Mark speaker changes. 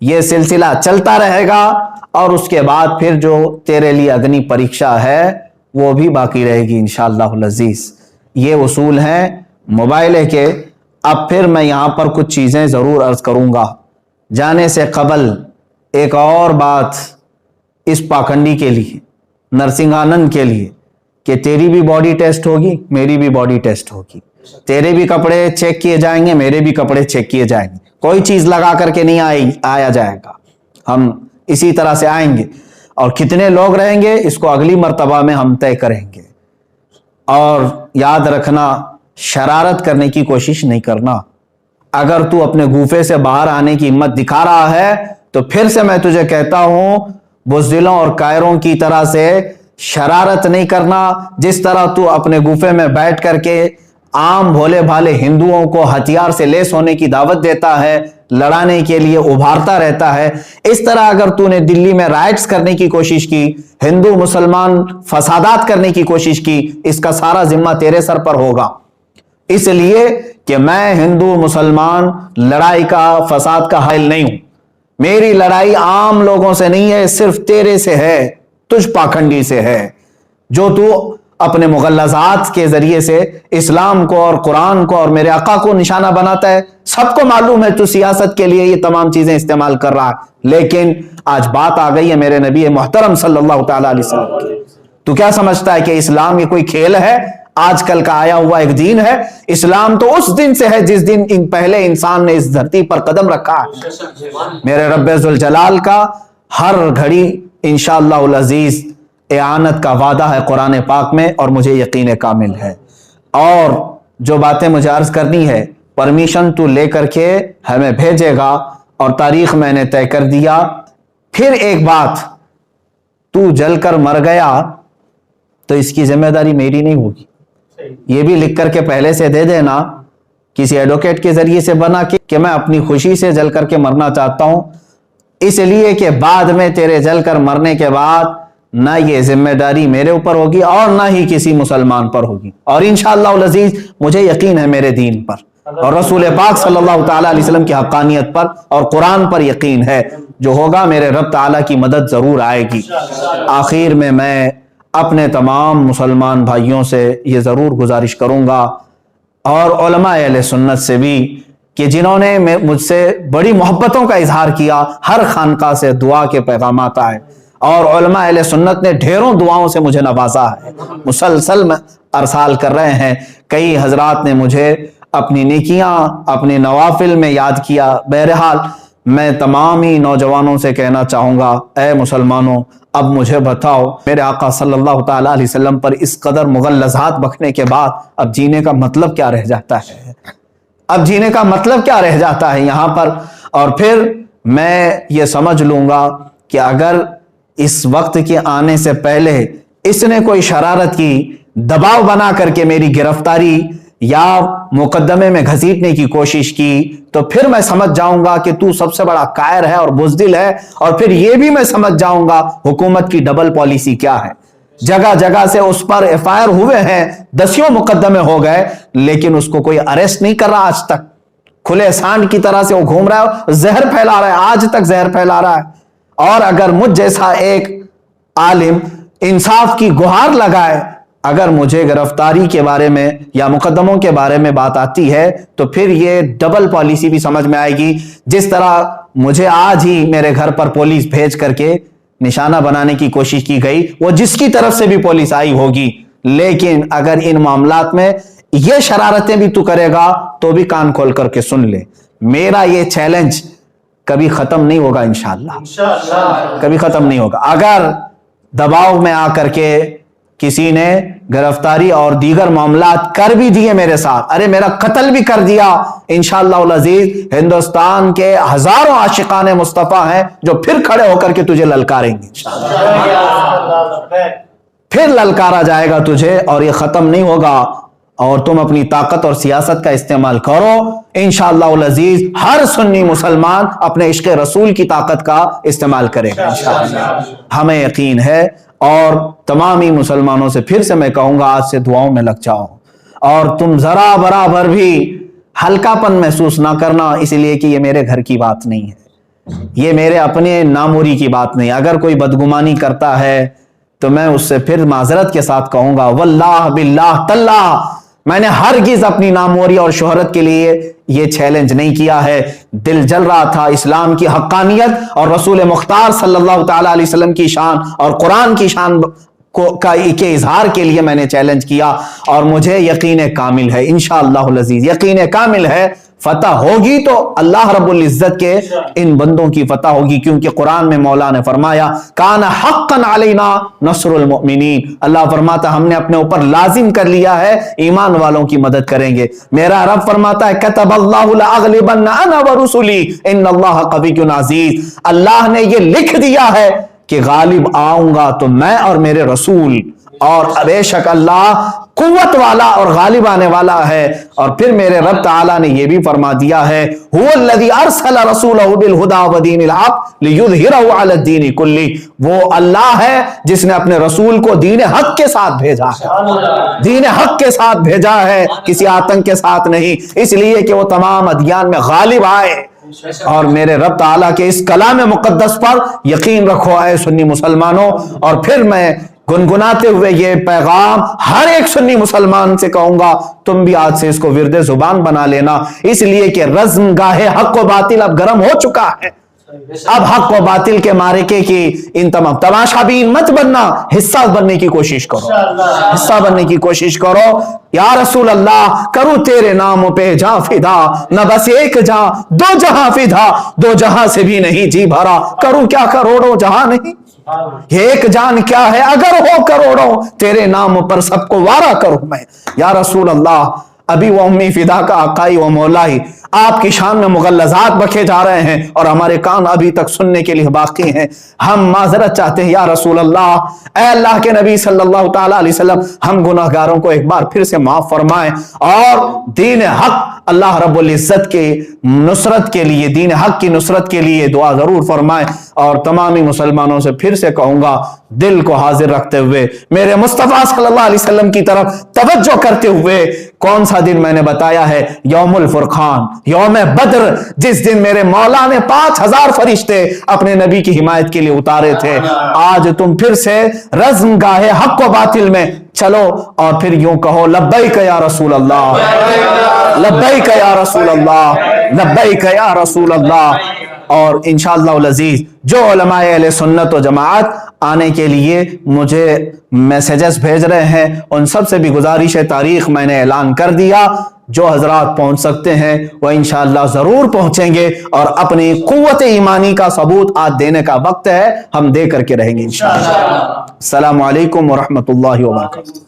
Speaker 1: یہ سلسلہ چلتا رہے گا اور اس کے بعد پھر جو تیرے لیے اگنی پریکشا ہے وہ بھی باقی رہے گی انشاءاللہ العزیز۔ یہ اصول ہیں موبائل کے۔ اب پھر میں یہاں پر کچھ چیزیں ضرور عرض کروں گا۔ جانے سے قبل ایک اور بات اس پاکھنڈی کے لیے، نرسنگھانند کے لیے، کہ تیری بھی باڈی ٹیسٹ ہوگی، میری بھی باڈی ٹیسٹ ہوگی، تیرے بھی کپڑے چیک کیے جائیں گے، میرے بھی کپڑے چیک کیے جائیں گے۔ کوئی چیز لگا کر کے نہیں آیا جائے گا، ہم اسی طرح سے آئیں گے، اور کتنے لوگ رہیں گے اس کو اگلی مرتبہ میں ہم طے کریں گے۔ اور یاد رکھنا، شرارت کرنے کی کوشش نہیں کرنا۔ اگر تو اپنے گوفے سے باہر آنے کی ہمت دکھا رہا ہے تو پھر سے میں تجھے کہتا ہوں، بزدلوں اور کائروں کی طرح سے شرارت نہیں کرنا۔ جس طرح تو اپنے گوفے میں بیٹھ کر کے عام بھولے بھالے ہندوؤں کو ہتھیار سے لیس ہونے کی دعوت دیتا ہے، لڑانے کے لیے ابھارتا رہتا ہے، اس طرح اگر تو نے دلی میں رائٹس کرنے کی کوشش کی، ہندو مسلمان فسادات کرنے کی کوشش کی، اس کا سارا ذمہ تیرے سر پر ہوگا۔ اس لیے کہ میں ہندو مسلمان لڑائی کا، فساد کا حائل نہیں ہوں۔ میری لڑائی عام لوگوں سے نہیں ہے، صرف تیرے سے ہے، تجھ پاکھنڈی سے ہے، جو تو اپنے مغلظات کے ذریعے سے اسلام کو اور قرآن کو اور میرے آقا کو نشانہ بناتا ہے۔ سب کو معلوم ہے تو سیاست کے لیے یہ تمام چیزیں استعمال کر رہا ہے، لیکن آج بات آ گئی ہے میرے نبی محترم صلی اللہ تعالیٰ علیہ وسلم کی۔ تو کیا سمجھتا ہے کہ اسلام یہ کوئی کھیل ہے؟ آج کل کا آیا ہوا ایک دین ہے؟ اسلام تو اس دن سے ہے جس دن پہلے انسان نے اس دھرتی پر قدم رکھا ہے۔ میرے رب ذوالجلال کا ہر گھڑی انشاءاللہ العزیز اعانت کا وعدہ ہے قرآن پاک میں، اور مجھے یقین کامل ہے۔ اور جو باتیں مجھے عرض کرنی ہے، پرمیشن تو لے کر کے ہمیں بھیجے گا، اور تاریخ میں نے طے کر دیا۔ پھر ایک بات، تو جل کر مر گیا تو اس کی ذمہ داری میری نہیں ہوگی، یہ بھی لکھ کر کے پہلے سے دے دینا، کسی ایڈوکیٹ کے ذریعے سے بنا کہ میں اپنی خوشی سے جل کر کے مرنا چاہتا ہوں، اس لیے کہ بعد میں تیرے جل کر مرنے کے بعد نہ یہ ذمہ داری میرے اوپر ہوگی اور نہ ہی کسی مسلمان پر ہوگی، اور انشاءاللہ العزیز مجھے یقین ہے میرے دین پر اور رسول پاک صلی اللہ تعالیٰ علیہ وسلم کی حقانیت پر اور قرآن پر یقین ہے، جو ہوگا میرے رب تعالیٰ کی مدد ضرور آئے گی۔ آخر میں اپنے تمام مسلمان بھائیوں سے یہ ضرور گزارش کروں گا، اور علماء اہل سنت سے بھی، کہ جنہوں نے مجھ سے بڑی محبتوں کا اظہار کیا، ہر خانقاہ سے دعا کے پیغامات آئے، اور علماء اہل سنت نے ڈھیروں دعاؤں سے مجھے نوازا ہے، مسلسل میں ارسال کر رہے ہیں۔ کئی حضرات نے مجھے اپنی نیکیاں، اپنے نوافل میں یاد کیا۔ بہرحال میں تمام ہی نوجوانوں سے کہنا چاہوں گا، اے مسلمانوں، اب مجھے بتاؤ، میرے آقا صلی اللہ تعالیٰ علیہ وسلم پر اس قدر مغلظات بکنے کے بعد اب جینے کا مطلب کیا رہ جاتا ہے؟ اب جینے کا مطلب کیا رہ جاتا ہے یہاں پر؟ اور پھر میں یہ سمجھ لوں گا کہ اگر اس وقت کے آنے سے پہلے اس نے کوئی شرارت کی، دباؤ بنا کر کے میری گرفتاری یا مقدمے میں گھسیٹنے کی کوشش کی، تو پھر میں سمجھ جاؤں گا کہ تو سب سے بڑا قائر ہے اور بزدل ہے، اور پھر یہ بھی میں سمجھ جاؤں گا حکومت کی ڈبل پالیسی کیا ہے۔ جگہ جگہ سے اس پر FIR ہوئے ہیں، دسیوں مقدمے ہو گئے، لیکن اس کو کوئی اریسٹ نہیں کر رہا آج تک۔ کھلے سانڈ کی طرح سے وہ گھوم رہا ہے، زہر پھیلا رہا ہے، آج تک زہر پھیلا رہا ہے۔ اور اگر مجھ جیسا ایک عالم انصاف کی گہار لگائے، اگر مجھے گرفتاری کے بارے میں یا مقدموں کے بارے میں بات آتی ہے، تو پھر یہ ڈبل پالیسی بھی سمجھ میں آئے گی۔ جس طرح مجھے آج ہی میرے گھر پر پولیس بھیج کر کے نشانہ بنانے کی کوشش کی گئی، وہ جس کی طرف سے بھی پولیس آئی ہوگی، لیکن اگر ان معاملات میں یہ شرارتیں بھی تو کرے گا تو بھی کان کھول کر کے سن لے، میرا یہ چیلنج کبھی ختم نہیں ہوگا انشاءاللہ، کبھی ختم نہیں ہوگا۔ اگر دباؤ میں آ کر کے کسی نے گرفتاری اور دیگر معاملات کر بھی دیے میرے ساتھ، ارے میرا قتل بھی کر دیا، انشاءاللہ العزیز ہندوستان کے ہزاروں عاشقان مصطفیٰ ہیں جو پھر کھڑے ہو کر کے تجھے للکاریں گے، پھر للکارا جائے گا تجھے، اور یہ ختم نہیں ہوگا۔ اور تم اپنی طاقت اور سیاست کا استعمال کرو، انشاءاللہ العزیز ہر سنی مسلمان اپنے عشق رسول کی طاقت کا استعمال کرے گا انشاءاللہ، ہمیں یقین ہے۔ اور تمامی مسلمانوں سے پھر سے میں کہوں گا، آج سے دعاؤں میں لگ جاؤ، اور تم ذرا برابر بھی ہلکا پن محسوس نہ کرنا، اس لیے کہ یہ میرے گھر کی بات نہیں ہے، یہ میرے اپنے ناموری کی بات نہیں. اگر کوئی بدگمانی کرتا ہے تو میں اس سے پھر معذرت کے ساتھ کہوں گا واللہ باللہ تاللہ میں نے ہرگز اپنی ناموری اور شہرت کے لیے یہ چیلنج نہیں کیا ہے. دل جل رہا تھا اسلام کی حقانیت اور رسول مختار صلی اللہ تعالی علیہ وسلم کی شان اور قرآن کی شان کے اظہار کے لیے میں نے چیلنج کیا, اور مجھے یقین کامل ہے انشاءاللہ العزیز, یقین کامل ہے فتح ہوگی تو اللہ رب العزت کے ان بندوں کی فتح ہوگی, کیونکہ قرآن میں مولا نے فرمایا کان حقا علینا نصر المؤمنین, اللہ فرماتا ہم نے اپنے اوپر لازم کر لیا ہے ایمان والوں کی مدد کریں گے. میرا رب فرماتا ہے کتب اللہ لاغلبن انا ورسلی ان اللہ قوی عزیز, اللہ نے یہ لکھ دیا ہے کہ غالب آؤں گا تو میں اور میرے رسول, اور بے شک اللہ قوت والا اور غالب آنے والا ہے. اور پھر میرے رب تعالیٰ نے یہ بھی فرما دیا ہے هو الذی ارسل رسولہ بالہدی ودین الحق لیظہرہ علی الدین کلہ, وہ اللہ ہے جس نے اپنے رسول کو دین حق کے ساتھ بھیجا ہے, دین حق کے ساتھ بھیجا ہے, کسی آتنک کے ساتھ نہیں, اس لیے کہ وہ تمام ادیان میں غالب آئے. اور میرے رب تعالیٰ کے اس کلام مقدس پر یقین رکھو اے سنی مسلمانوں. اور پھر میں گنگناتے ہوئے یہ پیغام ہر ایک سنی مسلمان سے کہوں گا تم بھی آج سے اس کو ورد زبان بنا لینا, اس لیے کہ رزم گاہ حق و باطل اب گرم ہو چکا ہے. اب حق و باطل کے معرکے کی ان تمام تماشا بین مت بننا, حصہ بننے کی کوشش کرو, حصہ بننے کی کوشش کرو. یا رسول اللہ کرو تیرے نام پہ جہاں فدا, نہ بس ایک جہاں دو جہاں فدا, دو جہاں سے بھی نہیں جی بھرا, کروں کیا کروڑوں جہاں نہیں, ایک جان کیا ہے اگر ہو کروڑوں, تیرے نام پر سب کو وارا کروں میں. یا رسول اللہ ابھی وہ امی فدا کا آقائی و مولائی آپ کی شان میں مغلظات بکھے جا رہے ہیں اور ہمارے کان ابھی تک سننے کے لیے باقی ہیں. ہم معذرت چاہتے ہیں یا رسول اللہ, اے اللہ کے نبی صلی اللہ تعالی علیہ وسلم, ہم گناہگاروں کو ایک بار پھر سے معاف فرمائیں, اور دین حق اللہ رب العزت کے نصرت کے لیے, دین حق کی نصرت کے لیے دعا ضرور فرمائیں. اور تمامی مسلمانوں سے پھر سے کہوں گا دل کو حاضر رکھتے ہوئے میرے مصطفیٰ صلی اللہ علیہ وسلم کی طرف توجہ کرتے ہوئے, کون سا دن میں نے بتایا ہے, یوم الفرقان, یوم بدر, جس دن میرے مولا نے 5000 فرشتے اپنے نبی کی حمایت کے لیے اتارے تھے. آج تم پھر سے رزم گاہ حق و باطل میں چلو اور پھر یوں کہو لبیک یا رسول اللہ, لبیک یا رسول اللہ, لبیک یا رسول اللہ. اور انشاءاللہ العزیز جو علماء اہل سنت و جماعت آنے کے لیے مجھے میسیجز بھیج رہے ہیں, ان سب سے بھی گزارش ہے, تاریخ میں نے اعلان کر دیا, جو حضرات پہنچ سکتے ہیں وہ انشاءاللہ ضرور پہنچیں گے, اور اپنی قوت ایمانی کا ثبوت آج دینے کا وقت ہے, ہم دے کر کے رہیں گے انشاءاللہ. السلام علیکم ورحمۃ اللہ وبرکاتہ.